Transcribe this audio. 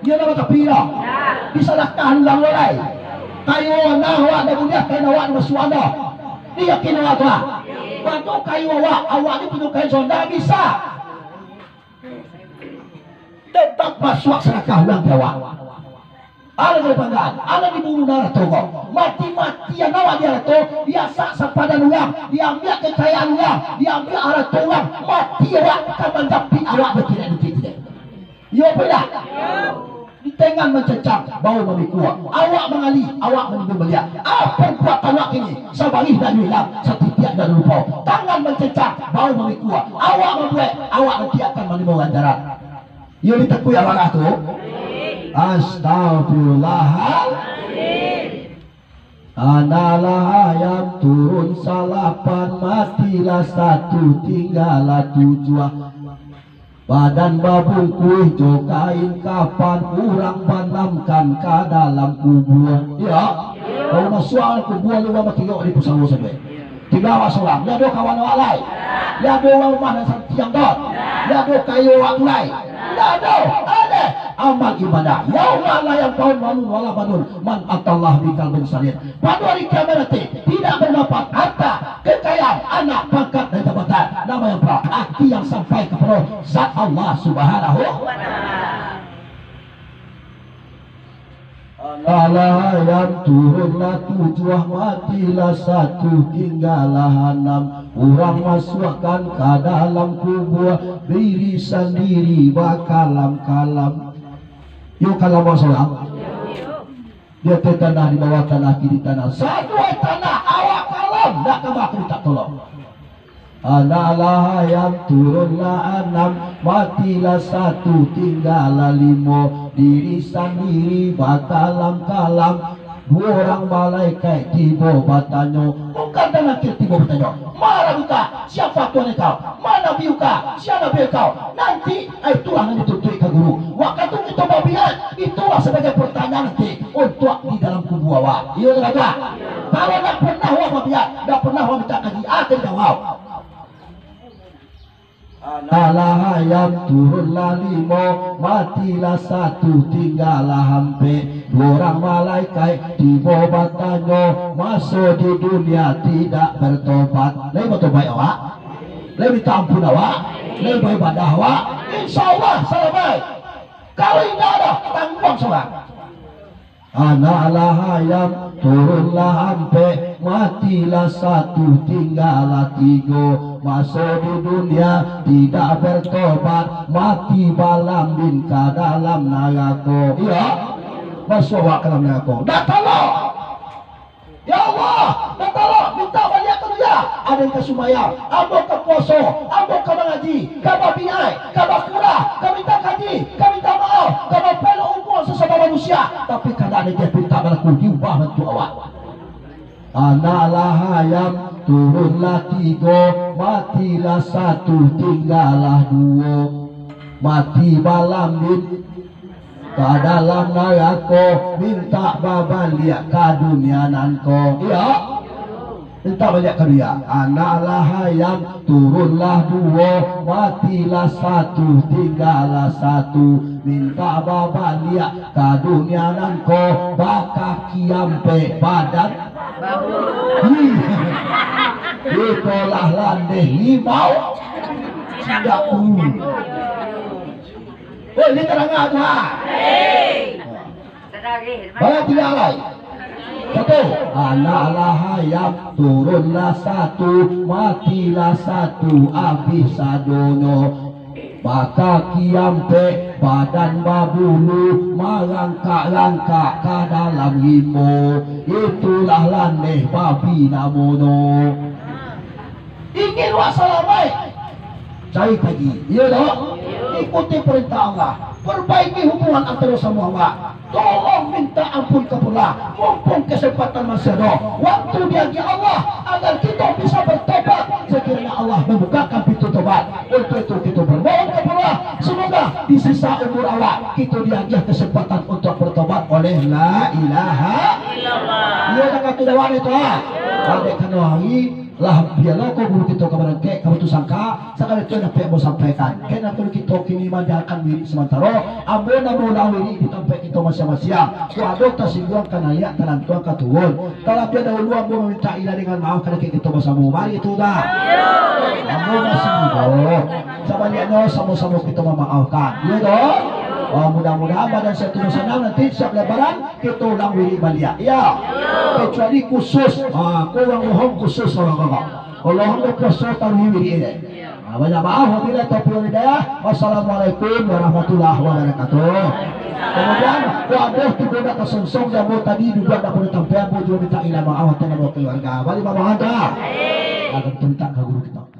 Iya nama tapira. Disalahkan lang walay. Kayo na awak na bunya kayo awak na suwano. Dia kinawa ka. Bago kayo awak ni punya kayo sonda bisa. Tetap masuk serakah ulang jawa. Ala dari pangkat, ala dibunuh darah toko. Mati-matian awak dia tu, dia sak sepadan ulang, dia ambil kekayaan ulang, dia ambil arah tulang, mati awak kapan tapi awak bertidak-tidak. Yo beda. Di tengah mencecah, bau memikuat. Awak mengali, awak menunggu belia. Apa buat awak ini? Sabari dan hilang, setiap dan lupa. Tangan mencecah, bau memikuat. Awak membuat, awak nanti akan menerima ganjaran. Yo ditekui awak tu. Astagfirullahaladzim. Analah ayam turun salapan, matilah satu, tinggallah tujuh. Badan babung kuih jokain kapan, kurang banamkan ke dalam kubur. Ya, kalau nasual kubur lu mah kiyok di pusang saja. Tiga wasolam, ya do kawan walai, ya do rumah dan tiang dot, ya do kayu wakulai, ya do ada amal ibadah. Yauma la yanfa'u malun wala banun man atallah bi qalbin salim. Pada hari kiamat tidak bermanfaat harta, kekayaan, anak, pangkat dan jabatan. Nama yang berarti yang sampai kepada zat Allah Subhanahu wa taala. Allah yang turunlah tujuh, matilah satu, tinggallah enam. Orang masukkan ke dalam kubur, diri sendiri bakalam-kalam. Yuk kalau mau sholat, dia tanah di bawah tanah, kiri tanah, satu tanah awak kalam, nak kembali tak tolong. Analah yang turunlah enam, matilah satu, tinggallah lima. Diri sendiri bakalam-kalam. Dua orang malaikat tiba bertanya, bukan dalam tiba bertanya, mana buka? Siapa Tuhan kau? Mana biuka? Siapa biu kau? Nanti itulah yang dituntut ke guru. Waktu kita berbiak, itulah sebagai pertanyaan nanti untuk di dalam kubur awak. Iya tak? Kalau tak pernah awak berbiak, tak pernah awak minta kaji, akan jawab. Analah ayam turunlah lima, matilah satu, tinggallah hampe. Dua orang malaikat tiba bertanya, masuk di dunia tidak bertobat. Lebih bertobat awak? Lebih minta ampun awak? Lebih beribadah awak? InsyaAllah selesai. Kalau tidak ada, tanggung seorang. Analah ayam turunlah hampe, matilah satu, tinggallah tiga. Masuk di dunia tidak bertobat, mati balambin ke dalam neraka. Iya, masuk awak ke dalam neraka. Dah tolong, ya Allah, dah tolong, minta balik ke dia. Ada yang ke sumaya, ambo ke puasa, ambo ke mengaji, ke babiai, ke bakurah, ke minta kaji, ke minta maaf, ke peluk umur sesama manusia. Tapi kadang ada dia minta berlaku diubah bentuk awak. Analah ayam turunlah tiga, matilah satu, tinggallah dua. Mati balambin ke dalam neraka, minta babaliak ke dunia nanko. Iya, minta balik ke dia. Analah ayam turunlah dua, matilah satu, tinggallah satu. Minta babaliak ke dunia nanko, bakal kiampe badan itulah landeh limau tidak ini terang apa? Banyak tidak lain satu. Analah ayam turunlah satu, matilah satu, habis sadono. Maka kiampe badan babulu, merangkak-rangkak ke dalam limo. Itulah laneh babi namono. Ingin wassalamai, cari kaji, iya dong. Ikuti perintah Allah, perbaiki hubungan antara semua awak. Tolong minta ampun kepada, mumpung kesempatan masih ada. Waktu diagi Allah agar kita bisa bertobat. Sekiranya Allah membukakan pintu tobat, untuk itu kita bermohon kepada semoga di sisa umur awak kita diagi kesempatan untuk bertobat oleh la ilaha illallah. Iya tak kata dawan itu. Ada kena hari lah bialo ko guru kita kabaran ke kamu tu sangka sakali tu nak mo sampaikan kena perlu kita kini manjakan diri sementara ambo na mo lawiri di tempat kita masya-masya ku adok ta singguang kanaya tanan tuang katuon talapi dahulu ambo meminta ila dengan maaf kana kita bersama mari itu dah ambo masih hidup sabaliano sama-sama kita memaafkan ya dong. Oh, mudah-mudahan badan saya turun senang nanti siap lebaran kita ulang wiri balia ya kecuali khusus kurang mohon khusus orang-orang Allahumma khusus tarwi wiri ini banyak maaf wabillahi taufiq wal hidayah wassalamualaikum warahmatullahi wabarakatuh. Kemudian waduh tidak kesongsong dan mau tadi juga tak boleh tampil mau juga minta ilah maaf atau mau keluarga balik mama anda akan minta ke guru kita